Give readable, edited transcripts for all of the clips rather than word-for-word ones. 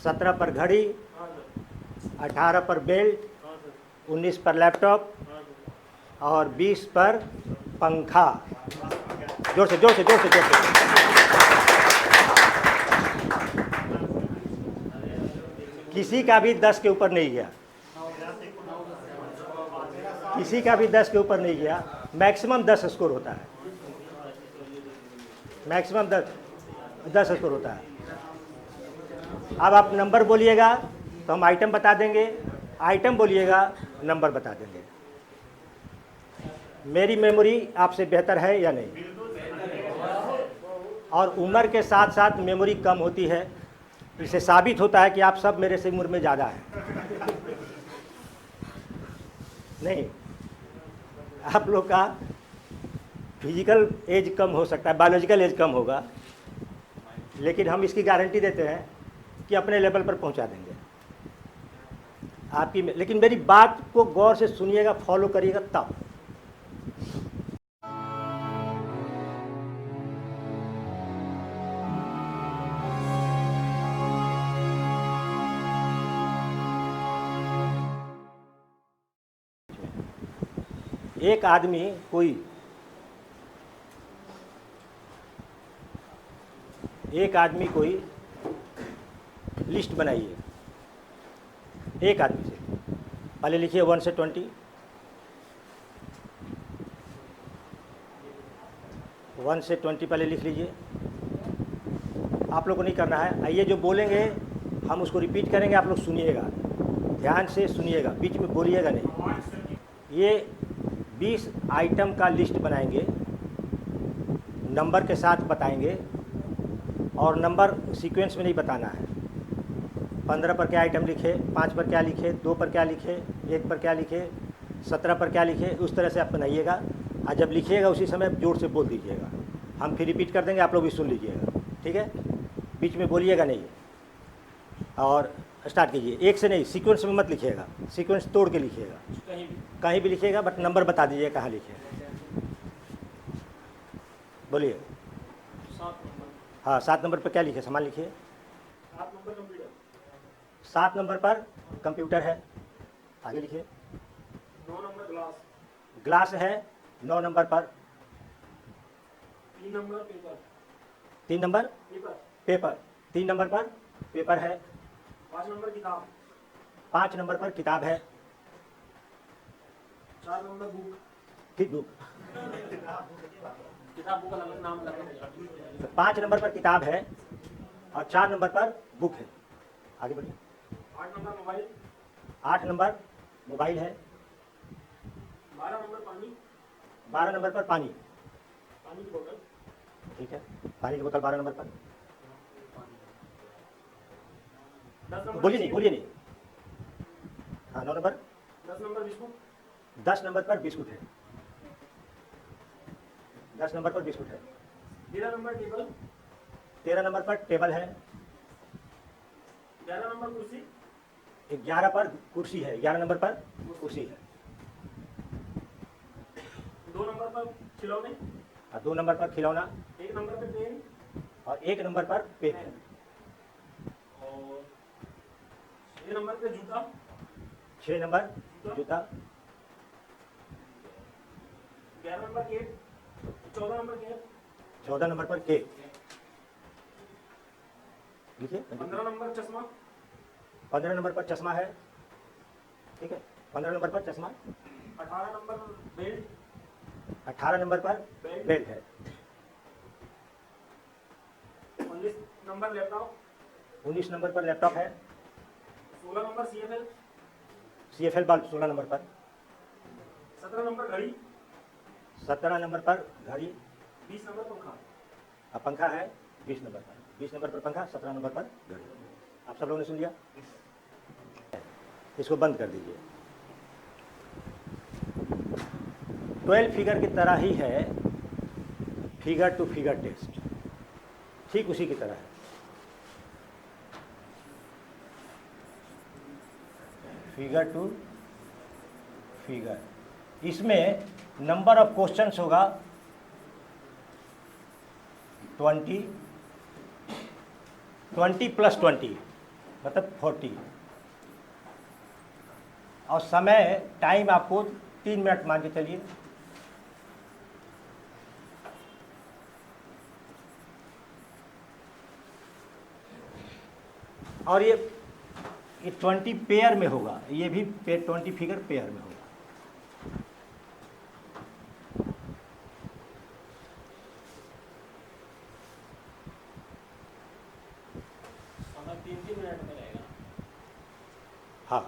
17 पर घड़ी, 18 पर बेल्ट, 19 पर लैपटॉप और 20 पर पंखा। जोर से जोर से जोर से जोर से। किसी का भी 10 के ऊपर नहीं गया, किसी का भी 10 के ऊपर नहीं गया। मैक्सिमम 10 स्कोर होता है, मैक्सिमम 10 स्कोर होता है। अब आप नंबर बोलिएगा तो हम आइटम बता देंगे, आइटम बोलिएगा नंबर बता देंगे। मेरी मेमोरी आपसे बेहतर है या नहीं? और उम्र के साथ साथ मेमोरी कम होती है। इससे साबित होता है कि आप सब मेरे से उम्र में ज़्यादा हैं। नहीं, आप लोग का फिजिकल एज कम हो सकता है, बायोलॉजिकल एज कम होगा, लेकिन हम इसकी गारंटी देते हैं कि अपने लेवल पर पहुंचा देंगे आपकी। लेकिन मेरी बात को गौर से सुनिएगा, फॉलो करिएगा तब। एक आदमी कोई लिस्ट बनाइए, एक आदमी से। पहले लिखिए 1 से 20, 1 से 20 पहले लिख लीजिए। आप लोग को नहीं करना है, आइए जो बोलेंगे हम उसको रिपीट करेंगे, आप लोग सुनिएगा, ध्यान से सुनिएगा, बीच में बोलिएगा नहीं। ये 20 आइटम का लिस्ट बनाएंगे, नंबर के साथ बताएंगे, और नंबर सीक्वेंस में नहीं बताना है। 15 पर क्या आइटम लिखे, 5 पर क्या लिखे, 2 पर क्या लिखे, 1 पर क्या लिखे, 17 पर क्या लिखे, उस तरह से आप बनाइएगा। और जब लिखिएगा उसी समय जोर से बोल दीजिएगा, हम फिर रिपीट कर देंगे, आप लोग भी सुन लीजिएगा, ठीक है? बीच में बोलिएगा नहीं। और स्टार्ट कीजिए, एक से नहीं, सीक्वेंस में मत लिखिएगा, सीक्वेंस तोड़ के लिखिएगा, कहीं भी लिखिएगा, बट नंबर बता दीजिए कहाँ लिखिएगा। बोलिए। 7 नंबर पर क्या लिखे, सामान लिखिए। 7 नंबर पर कंप्यूटर है, आगे लिखिए। 9 नंबर ग्लास है। 9 नंबर पर 3 number paper. 3 number paper. 3 number पर पेपर है। 5 नंबर किताब। 5 नंबर पर किताब है। 4 नंबर बुक। ठीक, बुक। किताब बुक अलग नाम अलग। तो 5 नंबर पर किताब है और 4 नंबर पर बुक है। आगे बढ़िए। 8 नंबर मोबाइल। 8 नंबर मोबाइल है। 12 नंबर पानी। 12 नंबर पर पानी। पानी की बोतल। ठीक है, पानी की बोतल 12 नंबर पर। 10 नंबर बोलिए नहीं। हाँ, 9 नंबर। 10 number biscuit. 10 नंबर पर बिस्कुट है। 10 नंबर पर बिस्कुट है। 13 नंबर टेबल। 13 नंबर पर टेबल है। 11 नंबर कुर्सी। 11 पर कुर्सी है। 11 नंबर पर कुर्सी है। 2 नंबर पर खिलौने। और 2 नंबर पर खिलौना। 1 नंबर पे पेन। और 1 नंबर पर पेन है। और 6 नंबर पे जूता। 6 नंबर जूता। 11 number cake. 14 number cake. 14 number पर केक। लिखिए। 15 नंबर चश्मा। 15 नंबर पर चश्मा है। ठीक है, 15 नंबर पर चश्मा। 18 नंबर बेल्ट। 18 नंबर पर बेल्ट है। 19 नंबर लैपटॉप। 19 नंबर पर लैपटॉप है। 16 number CFL. CFL bulb 16 number पर। 17 नंबर घड़ी। 17 नंबर पर घड़ी। 20 नंबर पंखा। अब पंखा है 20 नंबर पर। 20 नंबर पर पंखा, 17 नंबर पर घड़ी। आप सब लोगों ने सुन लिया? इसको बंद कर दीजिए। 12 फिगर की तरह ही है फिगर टू फिगर टेस्ट, ठीक उसी की तरह है। फिगर टू फिगर, इसमें नंबर ऑफ क्वेश्चंस होगा 20 20 प्लस 20, मतलब 40। और समय टाइम आपको 3 मिनट मान के चलिए। और ये 20 पेयर में होगा, ये भी 20 फिगर पेयर में होगा। समय 3-3 मिनट में रहेगा। हाँ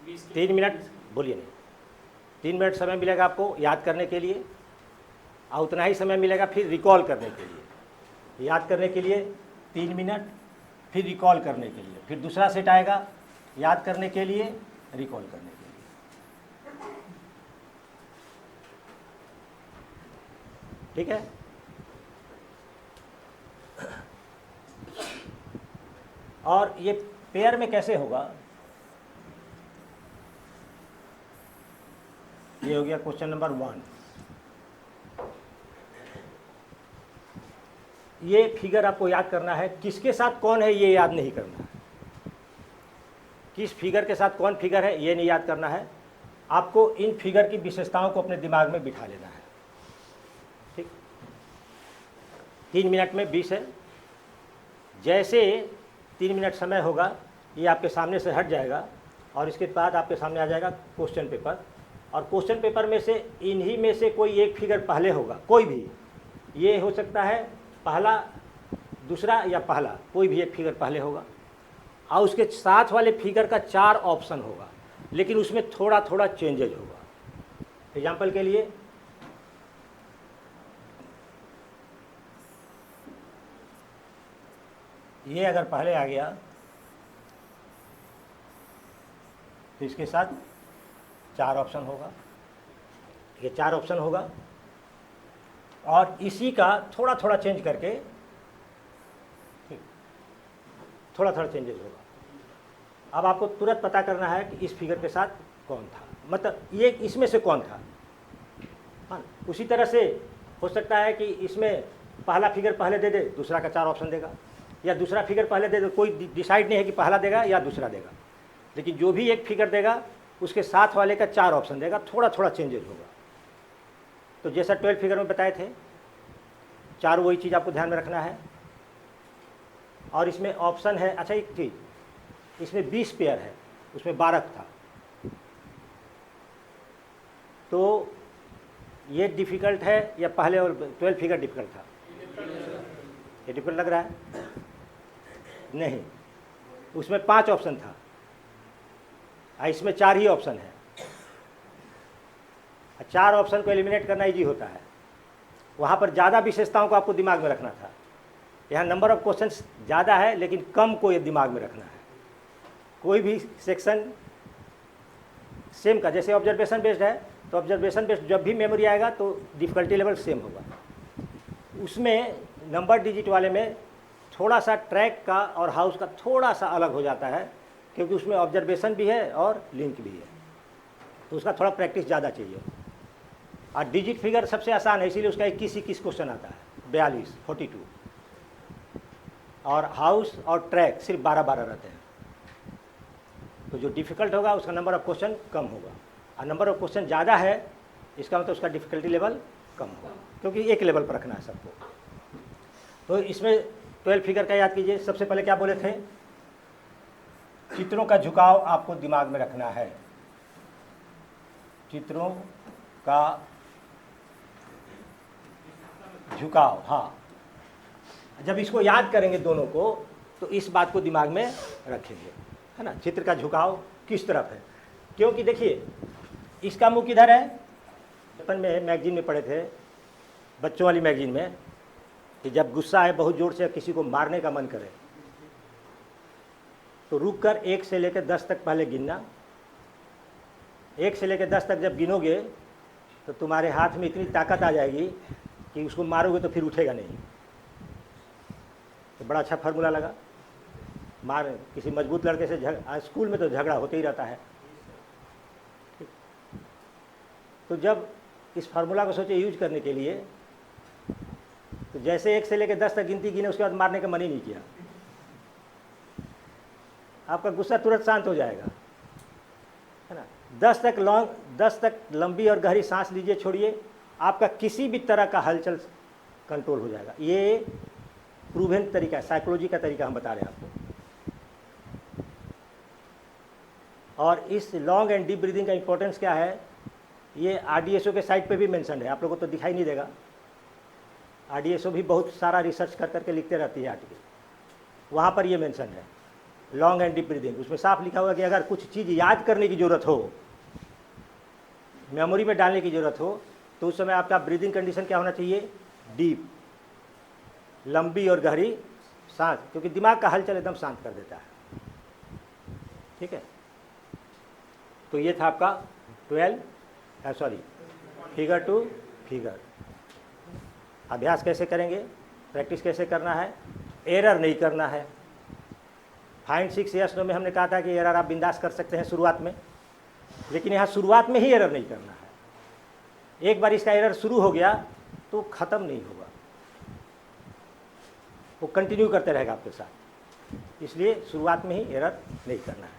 20 के 3 मिनट, बोलिए नहीं, 3 मिनट समय मिलेगा आपको याद करने के लिए, और उतना ही समय मिलेगा फिर रिकॉल करने के लिए। याद करने के लिए 3 मिनट, फिर रिकॉल करने के लिए, फिर दूसरा सेट आएगा याद करने के लिए, रिकॉल करने के लिए। ठीक है। और ये पेयर में कैसे होगा, ये हो गया क्वेश्चन नंबर 1। ये फिगर आपको याद करना है, किसके साथ कौन है ये याद नहीं करना है, किस फिगर के साथ कौन फिगर है ये नहीं याद करना है, आपको इन फिगर की विशेषताओं को अपने दिमाग में बिठा लेना है। ठीक, 3 मिनट में 20 है। जैसे 3 मिनट समय होगा ये आपके सामने से हट जाएगा और इसके बाद आपके सामने आ जाएगा क्वेश्चन पेपर, और क्वेश्चन पेपर में से इन्हीं में से कोई एक फिगर पहले होगा, कोई भी, ये हो सकता है पहला, दूसरा या पहला, कोई भी एक फिगर पहले होगा, और उसके साथ वाले फिगर का 4 ऑप्शन होगा, लेकिन उसमें थोड़ा थोड़ा चेंजेज होगा। एग्जाम्पल के लिए ये अगर पहले आ गया तो इसके साथ 4 ऑप्शन होगा, ये 4 ऑप्शन होगा, और इसी का थोड़ा थोड़ा चेंज करके, थोड़ा थोड़ा चेंजेस होगा। अब आपको तुरंत पता करना है कि इस फिगर के साथ कौन था, मतलब ये इसमें से कौन था। हाँ, उसी तरह से हो सकता है कि इसमें पहला फिगर पहले दे दे, दूसरा का 4 ऑप्शन देगा, या दूसरा फिगर पहले दे दे, कोई डिसाइड नहीं है कि पहला देगा या दूसरा देगा, लेकिन जो भी एक फिगर देगा उसके साथ वाले का 4 ऑप्शन देगा, थोड़ा थोड़ा चेंजेस होगा। तो जैसा 12 फिगर में बताए थे, 4 वही चीज़ आपको ध्यान में रखना है। और इसमें ऑप्शन है, अच्छा एक चीज़, इसमें 20 पेयर है, उसमें 12 था, तो ये डिफ़िकल्ट है या पहले और 12 फिगर डिफ़िकल्ट था? ये डिफ़िकल्ट लग रहा है? नहीं, उसमें 5 ऑप्शन था, इसमें 4 ही ऑप्शन है। 4 ऑप्शन को एलिमिनेट करना इजी होता है, वहाँ पर ज़्यादा विशेषताओं को आपको दिमाग में रखना था। यहाँ नंबर ऑफ क्वेश्चंस ज़्यादा है लेकिन कम को ये दिमाग में रखना है। कोई भी सेक्शन सेम का, जैसे ऑब्जर्वेशन बेस्ड है तो ऑब्जर्वेशन बेस्ड जब भी मेमोरी आएगा तो डिफ़िकल्टी लेवल सेम होगा। उसमें नंबर डिजिट वाले में थोड़ा सा ट्रैक का और हाउस का थोड़ा सा अलग हो जाता है, क्योंकि उसमें ऑब्जर्वेशन भी है और लिंक भी है, तो उसका थोड़ा प्रैक्टिस ज़्यादा चाहिए। और डिजिट फिगर सबसे आसान है, इसीलिए उसका 21 क्वेश्चन आता है, 42 42, और हाउस और ट्रैक सिर्फ 12 रहते हैं। तो जो डिफ़िकल्ट होगा उसका नंबर ऑफ क्वेश्चन कम होगा, और नंबर ऑफ क्वेश्चन ज़्यादा है इसका मतलब उसका डिफ़िकल्टी लेवल कम होगा, क्योंकि एक लेवल पर रखना है सबको। तो इसमें 12 फिगर का याद कीजिए। सबसे पहले क्या बोले थे, चित्रों का झुकाव आपको दिमाग में रखना है, चित्रों का झुकाव। हाँ, जब इसको याद करेंगे दोनों को तो इस बात को दिमाग में रखेंगे, है ना, चित्र का झुकाव किस तरफ है। क्योंकि देखिए इसका मुख किधर है, बचपन में मैगजीन में पढ़े थे, बच्चों वाली मैगजीन में, कि जब गुस्सा है बहुत ज़ोर से किसी को मारने का मन करे तो रुक कर 1 से लेकर 10 तक पहले गिनना। 1 से लेकर 10 तक जब गिनोगे तो तुम्हारे हाथ में इतनी ताकत आ जाएगी कि उसको मारोगे तो फिर उठेगा नहीं। तो बड़ा अच्छा फार्मूला लगा। मार किसी मजबूत लड़के से स्कूल में तो झगड़ा होते ही रहता है। तो जब इस फार्मूला को सोचे यूज करने के लिए, तो जैसे 1 से लेकर 10 तक गिनती गिने उसके बाद मारने का मन ही नहीं किया। आपका गुस्सा तुरंत शांत हो जाएगा, है ना। 10 तक लंबी और गहरी सांस लीजिए, छोड़िए, आपका किसी भी तरह का हलचल कंट्रोल हो जाएगा। ये प्रूवन तरीका है, साइकोलॉजी का तरीका हम बता रहे हैं आपको। और इस लॉन्ग एंड डीप ब्रीदिंग का इंपॉर्टेंस क्या है, ये RDSO के साइट पे भी मेंशन है, आप लोगों को तो दिखाई नहीं देगा। RDSO भी बहुत सारा रिसर्च कर करके लिखते रहती है आर्टिकल, वहाँ पर ये मेंशन है लॉन्ग एंड डीप ब्रीदिंग। उसमें साफ लिखा हुआ कि अगर कुछ चीज़ याद करने की ज़रूरत हो, मेमोरी में डालने की ज़रूरत हो, तो उस समय आपका ब्रीदिंग कंडीशन क्या होना चाहिए, डीप, लंबी और गहरी सांस, क्योंकि दिमाग का हलचल एकदम शांत कर देता है। ठीक है, तो ये था आपका फिगर टू फिगर। अभ्यास कैसे करेंगे, प्रैक्टिस कैसे करना है, एरर नहीं करना है। फाइंड 6 यस नो में हमने कहा था कि एरर आप बिंदास कर सकते हैं शुरुआत में, लेकिन यहाँ शुरुआत में ही एरर नहीं करना है। एक बार इसका एरर शुरू हो गया तो ख़त्म नहीं होगा, वो कंटिन्यू करते रहेगा आपके साथ, इसलिए शुरुआत में ही एरर नहीं करना है।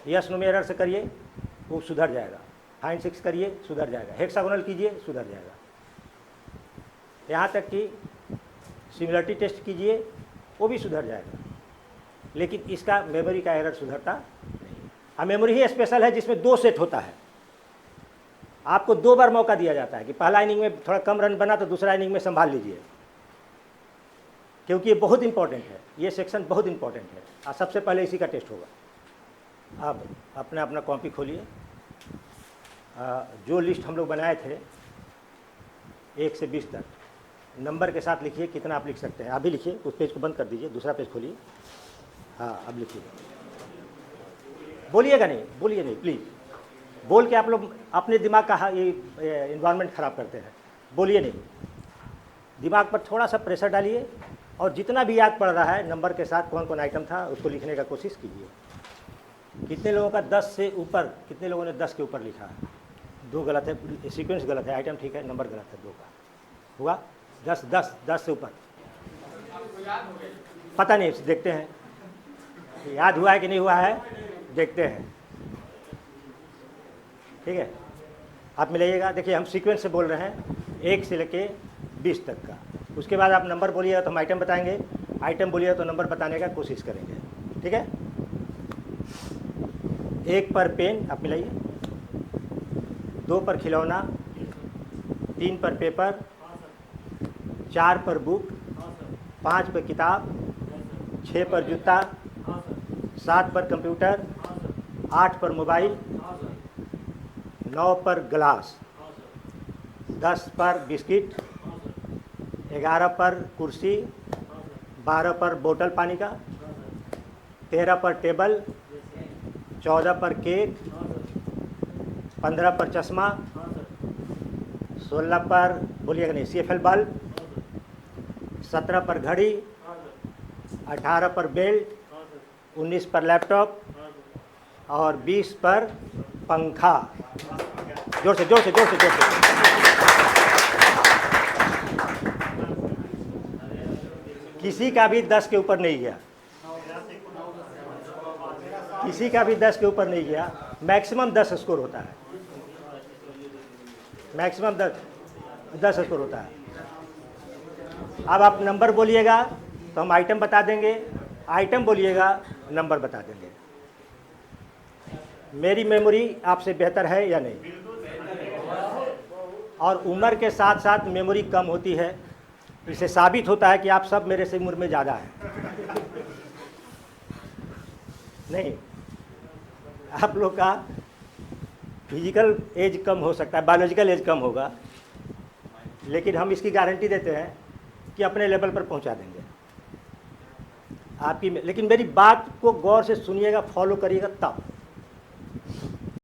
यस नो में एरर से करिए, वो सुधर जाएगा। फाइंड 6 करिए, सुधर जाएगा। हेक्सागोनल कीजिए, सुधर जाएगा। यहाँ तक कि सिमिलरिटी टेस्ट कीजिए, वो भी सुधर जाएगा। लेकिन इसका मेमोरी का एरर सुधरता नहीं। अब मेमोरी ही स्पेशल है जिसमें 2 सेट होता है। आपको 2 बार मौका दिया जाता है कि पहला इनिंग में थोड़ा कम रन बना तो दूसरा इनिंग में संभाल लीजिए, क्योंकि ये बहुत इंपॉर्टेंट है, ये सेक्शन बहुत इंपॉर्टेंट है। और सबसे पहले इसी का टेस्ट होगा। अब अपना अपना कॉपी खोलिए, जो लिस्ट हम लोग बनाए थे 1 से 20 तक, नंबर के साथ लिखिए कितना आप लिख सकते हैं। अभी लिखिए, उस पेज को बंद कर दीजिए, दूसरा पेज खोलिए। हाँ, अब लिखिए, बोलिएगा नहीं, बोलिए नहीं प्लीज़। बोल के आप लोग अपने दिमाग का ये इन्वायरमेंट ख़राब करते हैं। बोलिए नहीं, दिमाग पर थोड़ा सा प्रेशर डालिए, और जितना भी याद पड़ रहा है नंबर के साथ कौन कौन आइटम था उसको लिखने का कोशिश कीजिए। कितने लोगों का 10 से ऊपर, कितने लोगों ने 10 के ऊपर लिखा है? 2 गलत है, सीक्वेंस गलत है, आइटम ठीक है, नंबर गलत है 2 का। हुआ 10 से ऊपर, पता नहीं, देखते हैं याद हुआ है कि नहीं हुआ है, देखते हैं। ठीक है, आप मिलाइएगा। देखिए, हम सीक्वेंस से बोल रहे हैं 1 से लेके 20 तक का। उसके बाद आप नंबर बोलिएगा तो हम आइटम बताएंगे, आइटम बोलिएगा तो नंबर बताने का कोशिश करेंगे। ठीक है, 1 पर पेन आप मिलाइए, 2 पर खिलौना, 3 पर पेपर, 4 पर बुक, 5 पर किताब, 6 पर जूता, 7 पर कंप्यूटर, 8 पर मोबाइल, 9 पर ग्लास, 10 पर बिस्किट, 11 पर कुर्सी, 12 पर बोतल पानी का, 13 पर टेबल, 14 पर केक, 15 पर चश्मा, 16 पर, बोलिएगा नहीं, CFL बल्ब, 17 पर घड़ी, 18 पर बेल्ट, 19 पर लैपटॉप और 20 पर पंखा। जोर से जोर से जोर से जोर से। किसी का भी 10 के ऊपर नहीं गया, किसी का भी 10 के ऊपर नहीं गया। मैक्सिमम 10 स्कोर होता है, मैक्सिमम 10 स्कोर होता है। अब आप नंबर बोलिएगा तो हम आइटम बता देंगे, आइटम बोलिएगा नंबर बता देंगे। मेरी मेमोरी आपसे बेहतर है या नहीं? और उम्र के साथ साथ मेमोरी कम होती है, इससे साबित होता है कि आप सब मेरे से उम्र में ज़्यादा हैं। नहीं, आप लोग का फिजिकल एज कम हो सकता है, बायोलॉजिकल एज कम होगा, लेकिन हम इसकी गारंटी देते हैं कि अपने लेवल पर पहुंचा देंगे आपकी। लेकिन मेरी बात को गौर से सुनिएगा, फॉलो करिएगा तब।